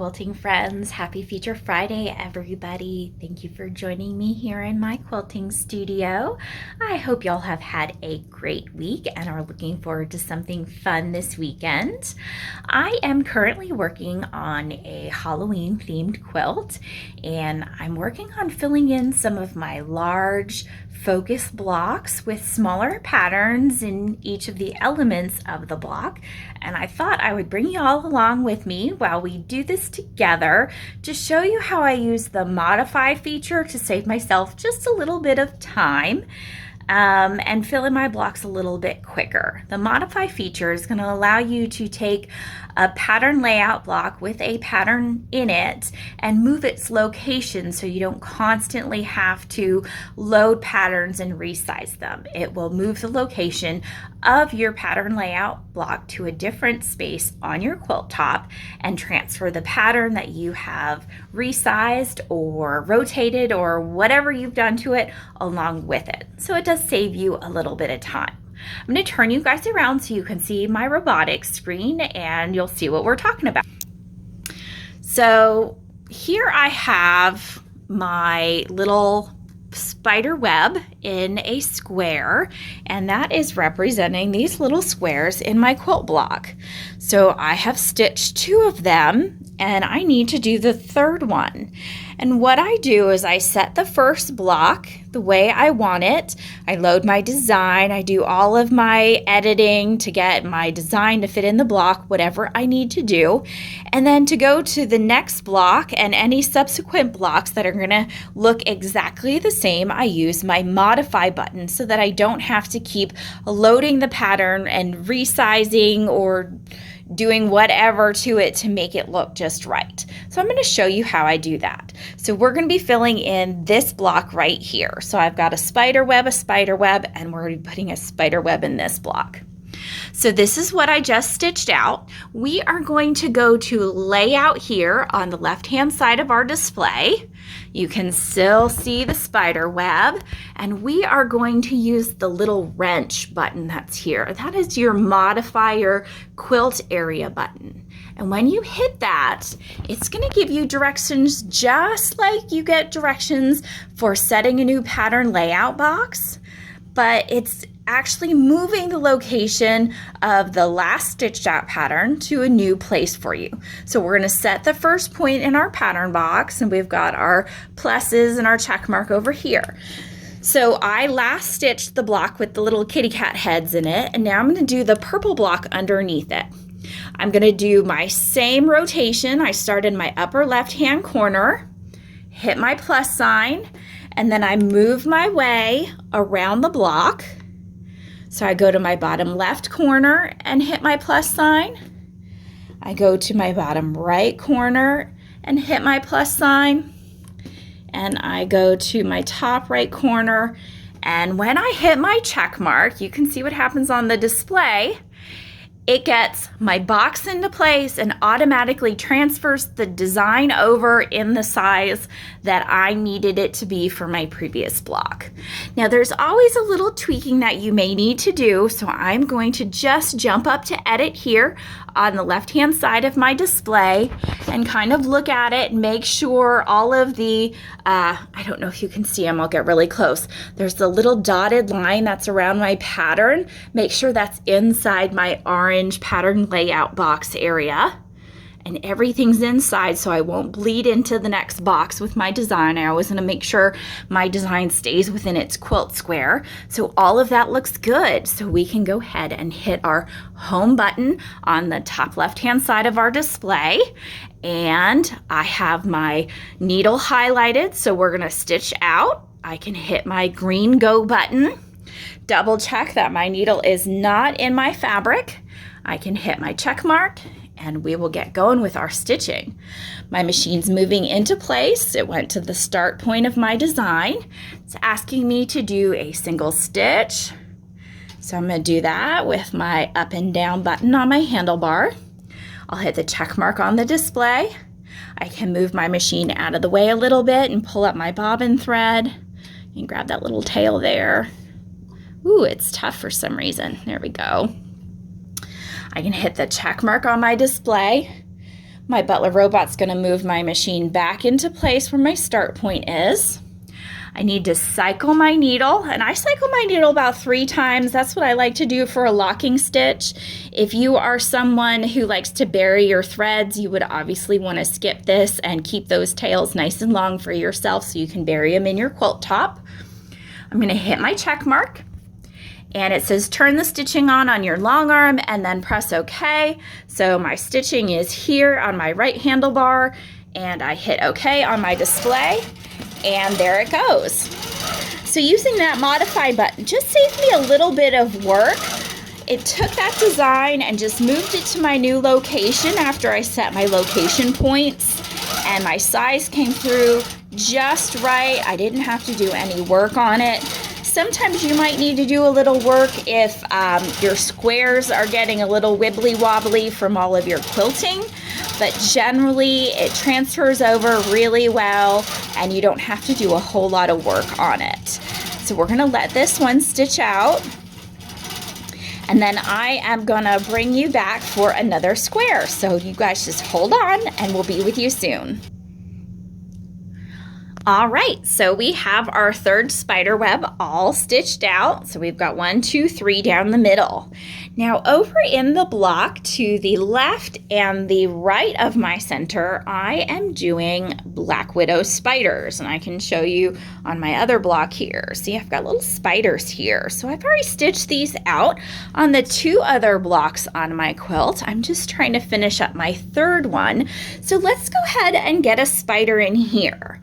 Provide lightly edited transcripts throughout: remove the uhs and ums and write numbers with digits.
quilting friends. Happy Feature Friday, everybody. Thank you for joining me here in my quilting studio. I hope y'all have had a great week and are looking forward to something fun this weekend. I am currently working on a Halloween themed quilt, and I'm working on filling in some of my large focus blocks with smaller patterns in each of the elements of the block. And I thought I would bring you all along with me while we do this together to show you how I use the modify feature to save myself just a little bit of time and fill in my blocks a little bit quicker. The modify feature is going to allow you to take a pattern layout block with a pattern in it and move its location so you don't constantly have to load patterns and resize them. It will move the location of your pattern layout block to a different space on your quilt top and transfer the pattern that you have resized or rotated or whatever you've done to it along with it. So it does save you a little bit of time. I'm going to turn you guys around so you can see my robotics screen and you'll see what we're talking about. So here I have my little spider web in a square, and that is representing these little squares in my quilt block. So I have stitched 2 of them and I need to do the third one. And what I do is I set the first block the way I want it. I load my design. I do all of my editing to get my design to fit in the block, whatever I need to do. And then to go to the next block and any subsequent blocks that are going to look exactly the same, I use my modify button so that I don't have to keep loading the pattern and resizing or doing whatever to it to make it look just right. So I'm going to show you how I do that. So we're going to be filling in this block right here. So I've got a spider web, and we're going to be putting a spider web in this block. So this is what I just stitched out. We are going to go to layout here on the left-hand side of our display. You can still see the spider web, and we are going to use the little wrench button that's here. That is your modifier quilt area button. And when you hit that, it's going to give you directions just like you get directions for setting a new pattern layout box, but it's actually moving the location of the last stitched out pattern to a new place for you. So we're going to set the first point in our pattern box, and we've got our pluses and our check mark over here. So I last stitched the block with the little kitty cat heads in it, and now I'm going to do the purple block underneath it. I'm going to do my same rotation. I start in my upper left hand corner, hit my plus sign, and then I move my way around the block. So I go to my bottom left corner and hit my plus sign. I go to my bottom right corner and hit my plus sign. And I go to my top right corner. And when I hit my check mark, you can see what happens on the display. It gets my box into place and automatically transfers the design over in the size that I needed it to be for my previous block. Now there's always a little tweaking that you may need to do, so I'm going to just jump up to edit here on the left hand side of my display and kind of look at it and make sure all of the, I don't know if you can see them, I'll get really close. There's the little dotted line that's around my pattern. Make sure that's inside my orange pattern layout box area. And everything's inside so I won't bleed into the next box with my design. I always want to make sure my design stays within its quilt square. So all of that looks good. So we can go ahead and hit our home button on the top left-hand side of our display. And I have my needle highlighted, so we're going to stitch out. I can hit my green go button, double check that my needle is not in my fabric. I can hit my check mark, and we will get going with our stitching. My machine's moving into place. It went to the start point of my design. It's asking me to do a single stitch. So I'm going to do that with my up and down button on my handlebar. I'll hit the check mark on the display. I can move my machine out of the way a little bit and pull up my bobbin thread and grab that little tail there. Ooh, it's tough for some reason. There we go. I can hit the check mark on my display, My Butler robot's going to move my machine back into place where my start point is. I need to cycle my needle, and I cycle my needle about 3 times. That's what I like to do for a locking stitch. If you are someone who likes to bury your threads, you would obviously want to skip this and keep those tails nice and long for yourself so you can bury them in your quilt top. I'm going to hit my check mark, and it says turn the stitching on your long arm and then press OK. So my stitching is here on my right handlebar, and I hit OK on my display. And there it goes. So using that modify button just saved me a little bit of work. It took that design and just moved it to my new location after I set my location points, and my size came through just right. I didn't have to do any work on it. Sometimes you might need to do a little work if your squares are getting a little wibbly wobbly from all of your quilting, but generally it transfers over really well and you don't have to do a whole lot of work on it. So we're gonna let this one stitch out, and then I am gonna bring you back for another square. So you guys just hold on and we'll be with you soon. All right, so we have our third spider web all stitched out. So we've got 1, 2, 3 down the middle. Now over in the block to the left and the right of my center, I am doing Black Widow spiders, and I can show you on my other block here. See, I've got little spiders here. So I've already stitched these out on the 2 other blocks on my quilt. I'm just trying to finish up my third one. So let's go ahead and get a spider in here.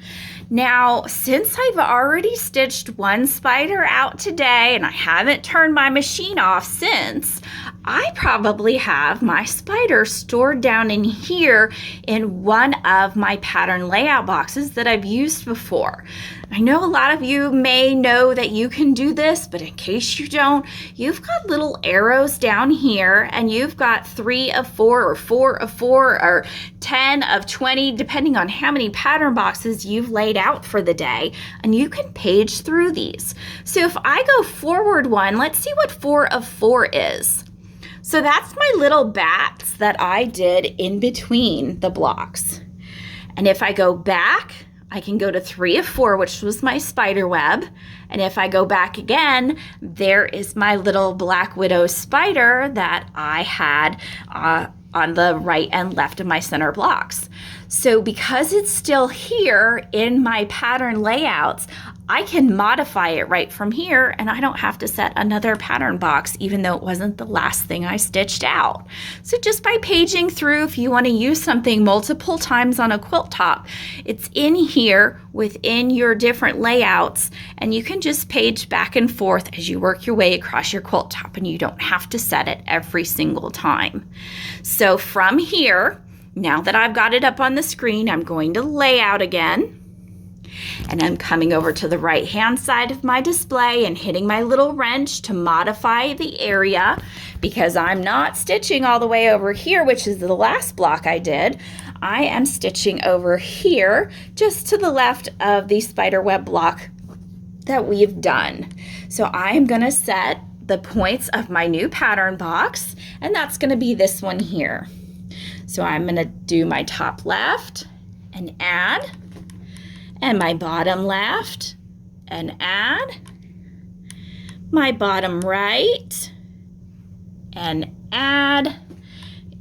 Now, since I've already stitched 1 spider out today and I haven't turned my machine off since, I probably have my spider stored down in here in one of my pattern layout boxes that I've used before. I know a lot of you may know that you can do this, but in case you don't, you've got little arrows down here, and you've got 3 of 4 or 4 of 4 or 10 of 20, depending on how many pattern boxes you've laid out for the day, and you can page through these. So if I go forward 1, let's see what 4 of 4 is. So that's my little bats that I did in between the blocks. And if I go back, I can go to 3 of 4, which was my spider web. And if I go back again, there is my little Black Widow spider that I had on the right and left of my center blocks. So because it's still here in my pattern layouts, I can modify it right from here, and I don't have to set another pattern box, even though it wasn't the last thing I stitched out. So just by paging through, if you want to use something multiple times on a quilt top, it's in here within your different layouts, and you can just page back and forth as you work your way across your quilt top, and you don't have to set it every single time. So from here, now that I've got it up on the screen, I'm going to layout again. And I'm coming over to the right hand side of my display and hitting my little wrench to modify the area, because I'm not stitching all the way over here, which is the last block I did. I am stitching over here just to the left of the spider web block that we've done. So I am going to set the points of my new pattern box, and that's going to be this one here. So I'm going to do my top left and add, and my bottom left and add, my bottom right and add,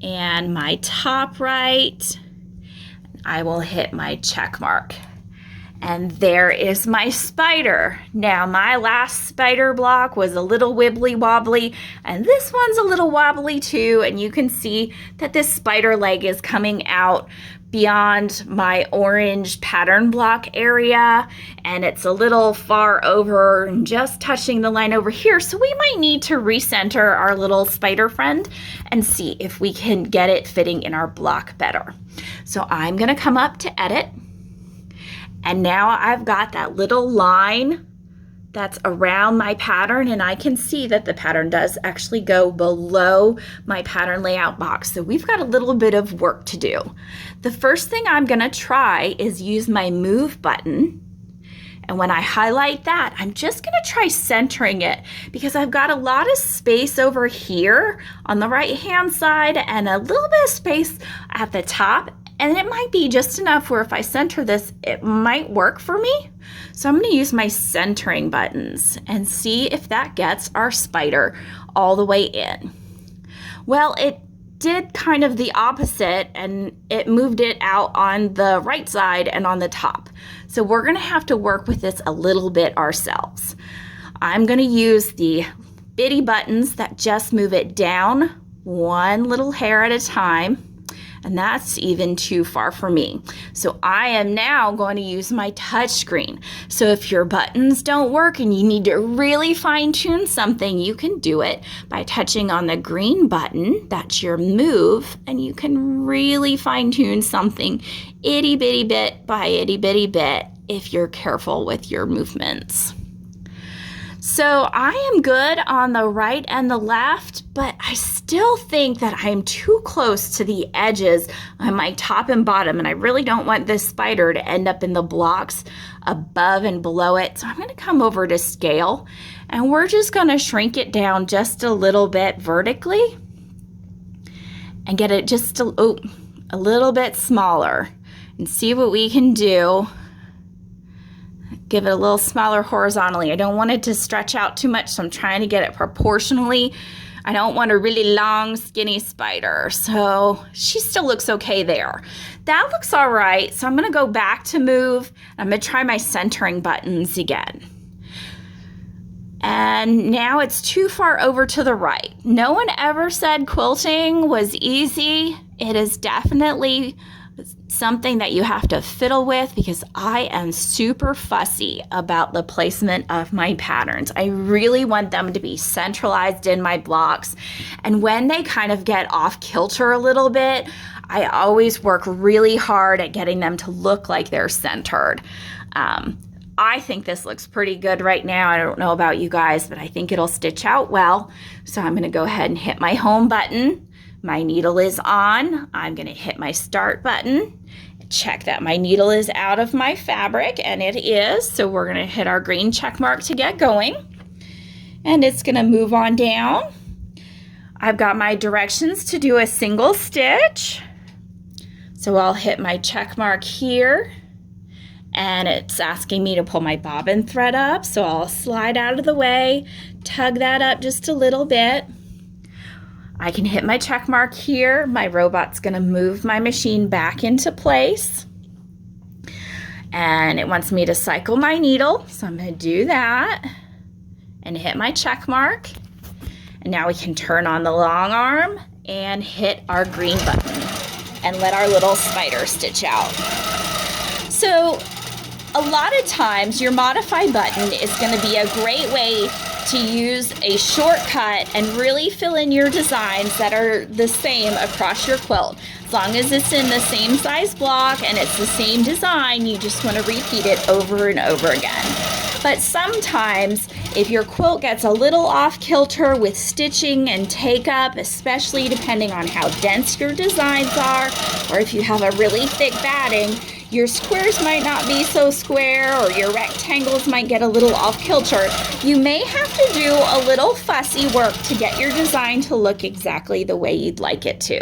and my top right. I will hit my check mark. And there is my spider. Now my last spider block was a little wibbly wobbly, and this one's a little wobbly too, and you can see that this spider leg is coming out beyond my orange pattern block area, and it's a little far over and just touching the line over here. So we might need to recenter our little spider friend and see if we can get it fitting in our block better. So I'm gonna come up to edit, and now I've got that little line that's around my pattern, and I can see that the pattern does actually go below my pattern layout box. So we've got a little bit of work to do. The first thing I'm going to try is use my move button, And when I highlight that, I'm just gonna try centering it because I've got a lot of space over here on the right-hand side and a little bit of space at the top. And it might be just enough where if I center this, it might work for me. So I'm gonna use my centering buttons and see if that gets our spider all the way in. Well, it did kind of the opposite and it moved it out on the right side and on the top. So we're gonna have to work with this a little bit ourselves. I'm gonna use the bitty buttons that just move it down one little hair at a time, and that's even too far for me. So I am now going to use my touch screen. So if your buttons don't work and you need to really fine tune something, you can do it by touching on the green button. That's your move, and you can really fine tune something itty bitty bit by itty bitty bit if you're careful with your movements. So I am good on the right and the left, but I still think that I am too close to the edges on my top and bottom, and I really don't want this spider to end up in the blocks above and below it. So I'm going to come over to scale, and we're just going to shrink it down just a little bit vertically and get it just a little bit smaller and see what we can do. Give it a little smaller horizontally. I don't want it to stretch out too much, so I'm trying to get it proportionally. I don't want a really long, skinny spider. So she still looks okay there. That looks all right. So I'm gonna go back to move. I'm gonna try my centering buttons again. And now it's too far over to the right. No one ever said quilting was easy. It is definitely something that you have to fiddle with because I am super fussy about the placement of my patterns. I really want them to be centralized in my blocks. And when they kind of get off kilter a little bit, I always work really hard at getting them to look like they're centered. I think this looks pretty good right now. I don't know about you guys, but I think it'll stitch out well. So I'm gonna go ahead and hit my home button. My needle is on. I'm gonna hit my start button. Check that my needle is out of my fabric, and it is. So we're gonna hit our green check mark to get going. And it's gonna move on down. I've got my directions to do a single stitch. So I'll hit my check mark here, and it's asking me to pull my bobbin thread up. So I'll slide out of the way, tug that up just a little bit. I can hit my check mark here. My robot's gonna move my machine back into place. And it wants me to cycle my needle, so I'm gonna do that and hit my check mark. And now we can turn on the long arm and hit our green button and let our little spider stitch out. So a lot of times your modify button is gonna be a great way to use a shortcut and really fill in your designs that are the same across your quilt. As long as it's in the same size block and it's the same design, you just want to repeat it over and over again. But sometimes if your quilt gets a little off kilter with stitching and take up, especially depending on how dense your designs are, or if you have a really thick batting, your squares might not be so square, or your rectangles might get a little off kilter. You may have to do a little fussy work to get your design to look exactly the way you'd like it to.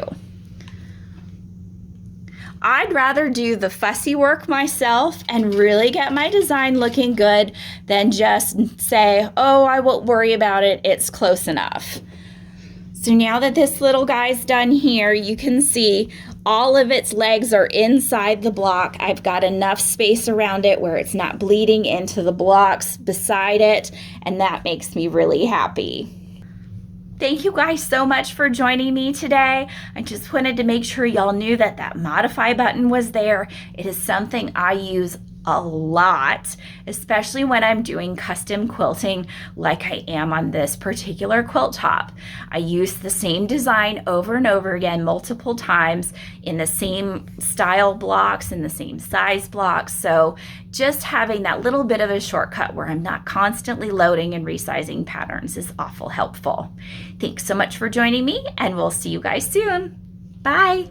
I'd rather do the fussy work myself and really get my design looking good than just say, oh, I won't worry about it, it's close enough. So now that this little guy's done here, you can see all of its legs are inside the block. I've got enough space around it where it's not bleeding into the blocks beside it, and that makes me really happy. Thank you guys so much for joining me today. I just wanted to make sure y'all knew that that modify button was there. It is something I use a lot, especially when I'm doing custom quilting like I am on this particular quilt top. I use the same design over and over again multiple times in the same style blocks, in the same size blocks. So just having that little bit of a shortcut where I'm not constantly loading and resizing patterns is awful helpful. Thanks so much for joining me, and we'll see you guys soon. Bye.